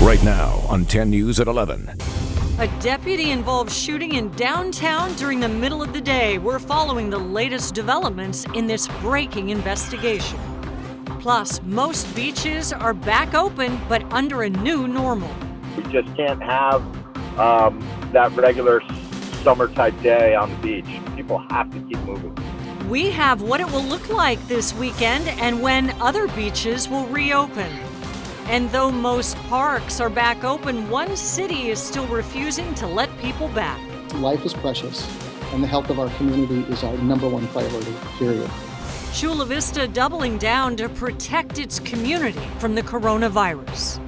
Right now on 10 News at 11. A deputy-involved shooting in downtown during the middle of the day. We're following the latest developments in this breaking investigation. Plus, most beaches are back open, but under a new normal. We just can't have that regular summer-type day on the beach. People have to keep moving. We have what it will look like this weekend and when other beaches will reopen. And though most parks are back open, one city is still refusing to let people back. Life is precious, and the health of our community is our number one priority, period. Chula Vista doubling down to protect its community from the coronavirus.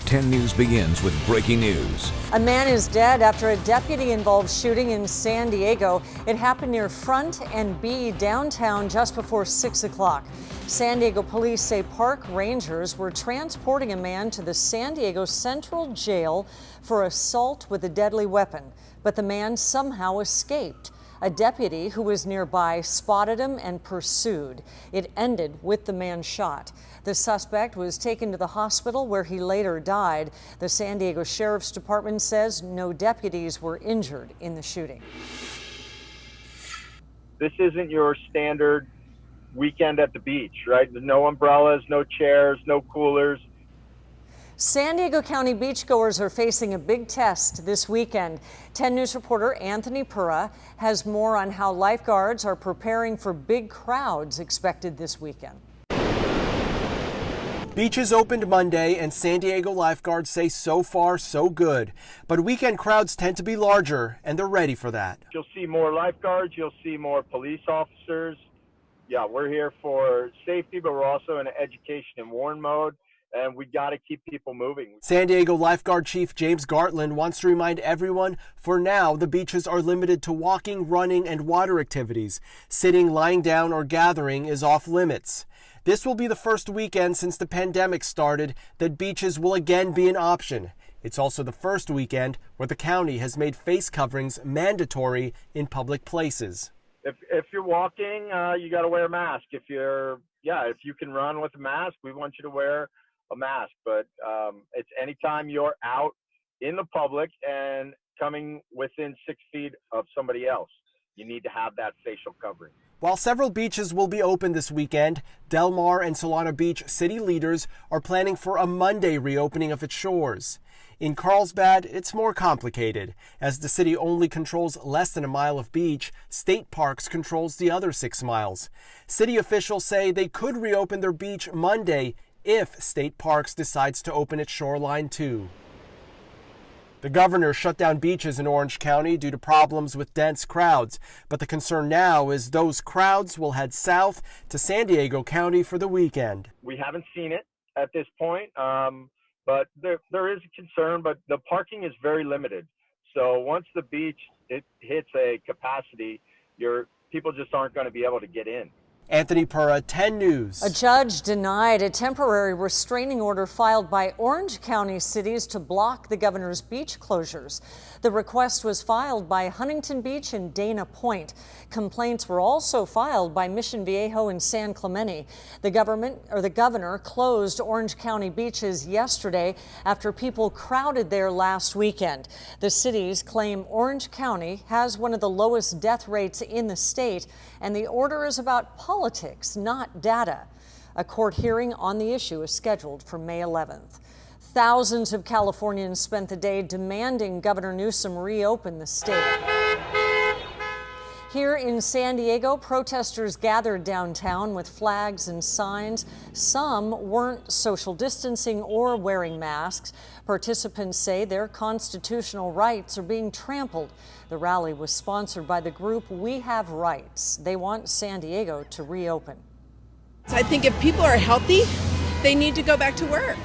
10 News begins with breaking news. A man is dead after a deputy-involved shooting in San Diego. It happened near Front and B downtown just before 6 o'clock. San Diego police say park rangers were transporting a man to the San Diego Central Jail for assault with a deadly weapon, but the man somehow escaped. A deputy who was nearby spotted him and pursued. It ended with the man shot. The suspect was taken to the hospital where he later died. The San Diego Sheriff's Department says no deputies were injured in the shooting. This isn't your standard weekend at the beach, right? There's no umbrellas, no chairs, no coolers. San Diego County beachgoers are facing a big test this weekend. 10 News reporter Anthony Pura has more on how lifeguards are preparing for big crowds expected this weekend. Beaches opened Monday, and San Diego lifeguards say so far so good. But weekend crowds tend to be larger, and they're ready for that. You'll see more lifeguards, you'll see more police officers. Yeah, we're here for safety, but we're also in an education and warn mode. And we got to keep people moving. San Diego Lifeguard Chief James Gartland wants to remind everyone, for now, the beaches are limited to walking, running, and water activities. Sitting, lying down, or gathering is off limits. This will be the first weekend since the pandemic started that beaches will again be an option. It's also the first weekend where the county has made face coverings mandatory in public places. If you're walking, you got to wear a mask. If you can run with a mask, we want you to wear a mask, but it's anytime you're out in the public and coming within 6 feet of somebody else, you need to have that facial covering. While several beaches will be open this weekend, Del Mar and Solana Beach city leaders are planning for a Monday reopening of its shores. In Carlsbad, it's more complicated. As the city only controls less than a mile of beach, State Parks controls the other 6 miles. City officials say they could reopen their beach Monday if State Parks decides to open its shoreline too. The governor shut down beaches in Orange County due to problems with dense crowds, but the concern now is those crowds will head south to San Diego County for the weekend. We haven't seen it at this point, but there is a concern, but the parking is very limited. So once the beach hits a capacity, people just aren't going to be able to get in. Anthony Pura, 10 News. A judge denied a temporary restraining order filed by Orange County cities to block the governor's beach closures. The request was filed by Huntington Beach and Dana Point. Complaints were also filed by Mission Viejo and San Clemente. The governor closed Orange County beaches yesterday after people crowded there last weekend. The cities claim Orange County has one of the lowest death rates in the state, and the order is about politics, not data. A court hearing on the issue is scheduled for May 11th. Thousands of Californians spent the day demanding Governor Newsom reopen the state. Here in San Diego, protesters gathered downtown with flags and signs. Some weren't social distancing or wearing masks. Participants say their constitutional rights are being trampled. The rally was sponsored by the group We Have Rights. They want San Diego to reopen. I think if people are healthy, they need to go back to work.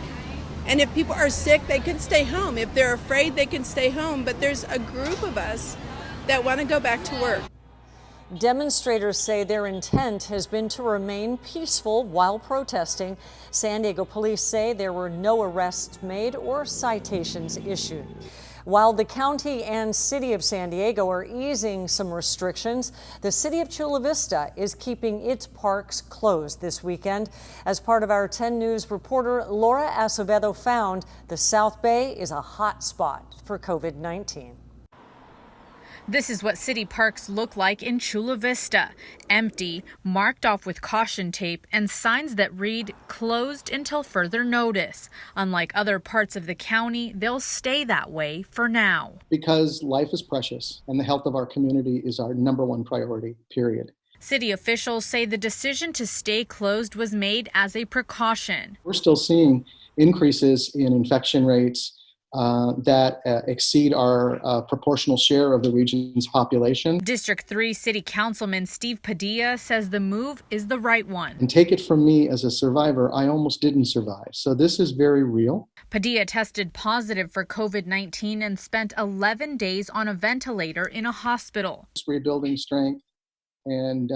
And if people are sick, they can stay home. If they're afraid, they can stay home. But there's a group of us that want to go back to work. Demonstrators say their intent has been to remain peaceful while protesting. San Diego police say there were no arrests made or citations issued. While the county and city of San Diego are easing some restrictions, the city of Chula Vista is keeping its parks closed this weekend. As part of our 10 News reporter Laura Acevedo found, the South Bay is a hot spot for COVID-19. This is what city parks look like in Chula Vista. Empty, marked off with caution tape, and signs that read, "Closed until further notice." Unlike other parts of the county, they'll stay that way for now. Because life is precious and the health of our community is our number one priority, period. City officials say the decision to stay closed was made as a precaution. We're still seeing increases in infection rates that exceed our proportional share of the region's population. District 3 City Councilman Steve Padilla says the move is the right one. And take it from me as a survivor, I almost didn't survive. So this is very real. Padilla tested positive for COVID-19 and spent 11 days on a ventilator in a hospital. Just rebuilding strength and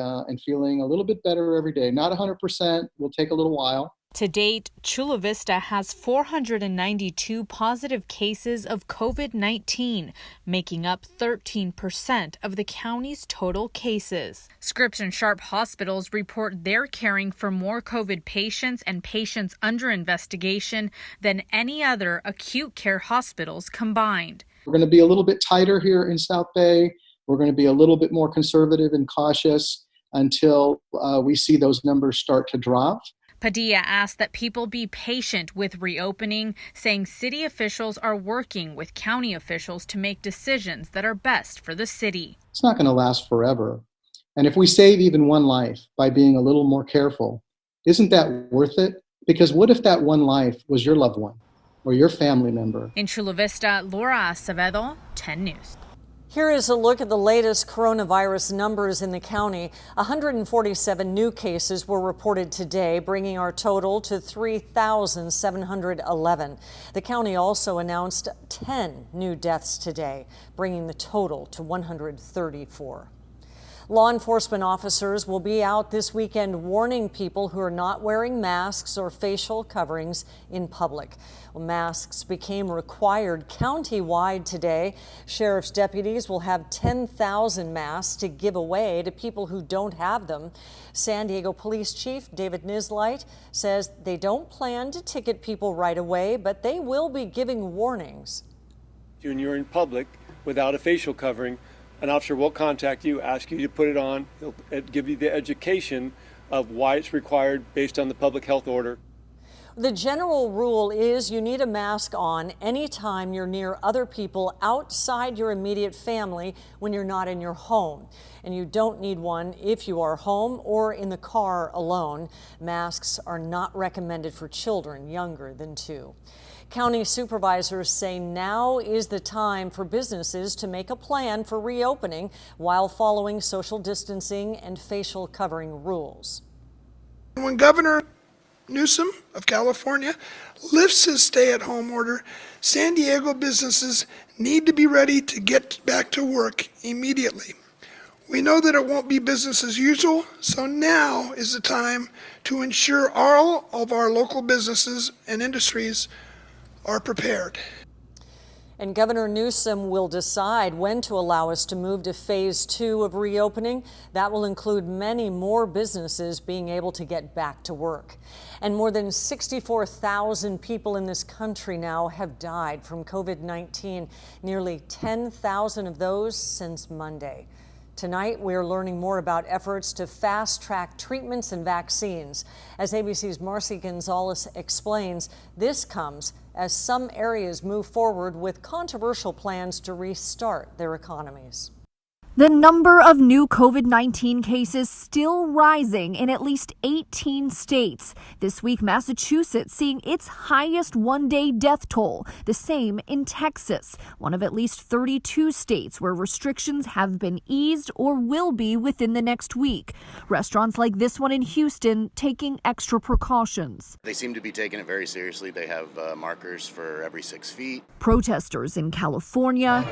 feeling a little bit better every day. Not 100%, will take a little while. To date, Chula Vista has 492 positive cases of COVID-19, making up 13% of the county's total cases. Scripps and Sharp hospitals report they're caring for more COVID patients and patients under investigation than any other acute care hospitals combined. We're going to be a little bit tighter here in South Bay. We're going to be a little bit more conservative and cautious until we see those numbers start to drop. Padilla asked that people be patient with reopening, saying city officials are working with county officials to make decisions that are best for the city. It's not going to last forever. And if we save even one life by being a little more careful, isn't that worth it? Because what if that one life was your loved one or your family member? In Chula Vista, Laura Acevedo, 10 News. Here is a look at the latest coronavirus numbers in the county. 147 new cases were reported today, bringing our total to 3,711. The county also announced 10 new deaths today, bringing the total to 134. Law enforcement officers will be out this weekend warning people who are not wearing masks or facial coverings in public. Well, masks became required countywide today. Sheriff's deputies will have 10,000 masks to give away to people who don't have them. San Diego Police Chief David Nislight says they don't plan to ticket people right away, but they will be giving warnings. When you're in public without a facial covering, an officer will contact you, ask you to put it on. He'll give you the education of why it's required based on the public health order. The general rule is you need a mask on anytime you're near other people outside your immediate family when you're not in your home. And you don't need one if you are home or in the car alone. Masks are not recommended for children younger than 2. County supervisors say now is the time for businesses to make a plan for reopening while following social distancing and facial covering rules. When Governor Newsom of California lifts his stay-at-home order, San Diego businesses need to be ready to get back to work immediately. We know that it won't be business as usual, so now is the time to ensure all of our local businesses and industries are prepared. And Governor Newsom will decide when to allow us to move to phase 2 of reopening. That will include many more businesses being able to get back to work. And more than 64,000 people in this country now have died from COVID-19, nearly 10,000 of those since Monday. Tonight, we're learning more about efforts to fast-track treatments and vaccines. As ABC's Marcy Gonzalez explains, this comes as some areas move forward with controversial plans to restart their economies. The number of new COVID-19 cases still rising in at least 18 states. This week, Massachusetts seeing its highest one-day death toll, the same in Texas, one of at least 32 states where restrictions have been eased or will be within the next week. Restaurants like this one in Houston taking extra precautions. They seem to be taking it very seriously. They have markers for every 6 feet. Protesters in California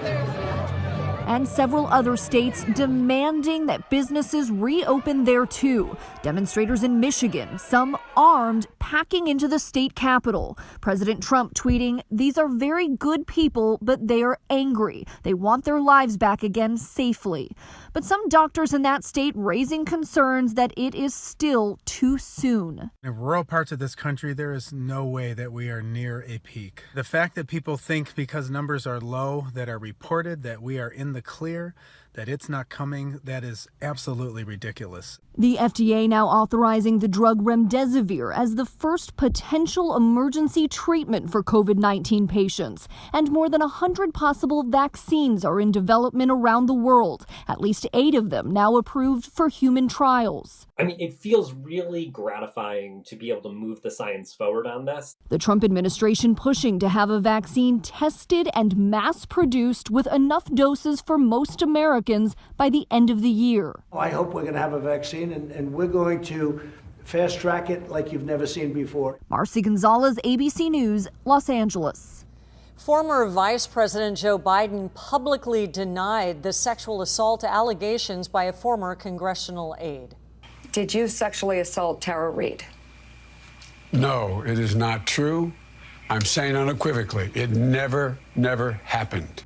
and several other states demanding that businesses reopen there too. Demonstrators in Michigan, some armed, packing into the state capitol. President Trump tweeting, "These are very good people, but they are angry. They want their lives back again safely." But some doctors in that state raising concerns that it is still too soon. In rural parts of this country, there is no way that we are near a peak. The fact that people think because numbers are low that are reported that we are in the clear, that it's not coming, that is absolutely ridiculous. The FDA now authorizing the drug remdesivir as the first potential emergency treatment for COVID-19 patients. And more than 100 possible vaccines are in development around the world, at least 8 of them now approved for human trials. I mean, it feels really gratifying to be able to move the science forward on this. The Trump administration pushing to have a vaccine tested and mass-produced with enough doses for most Americans by the end of the year. I hope we're going to have a vaccine, and we're going to fast track it like you've never seen before. Marcy Gonzalez, ABC News, Los Angeles. Former Vice President Joe Biden publicly denied the sexual assault allegations by a former congressional aide. Did you sexually assault Tara Reade? No, it is not true. I'm saying unequivocally, it never happened.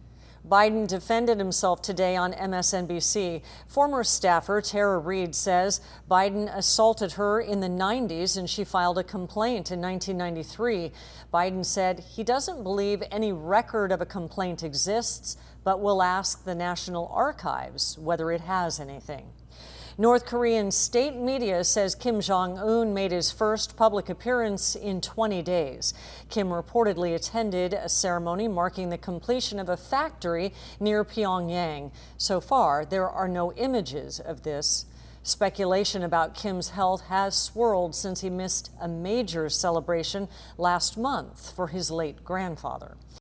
Biden defended himself today on MSNBC. Former staffer Tara Reade says Biden assaulted her in the 90s and she filed a complaint in 1993. Biden said he doesn't believe any record of a complaint exists, but will ask the National Archives whether it has anything. North Korean state media says Kim Jong-un made his first public appearance in 20 days. Kim reportedly attended a ceremony marking the completion of a factory near Pyongyang. So far, there are no images of this. Speculation about Kim's health has swirled since he missed a major celebration last month for his late grandfather.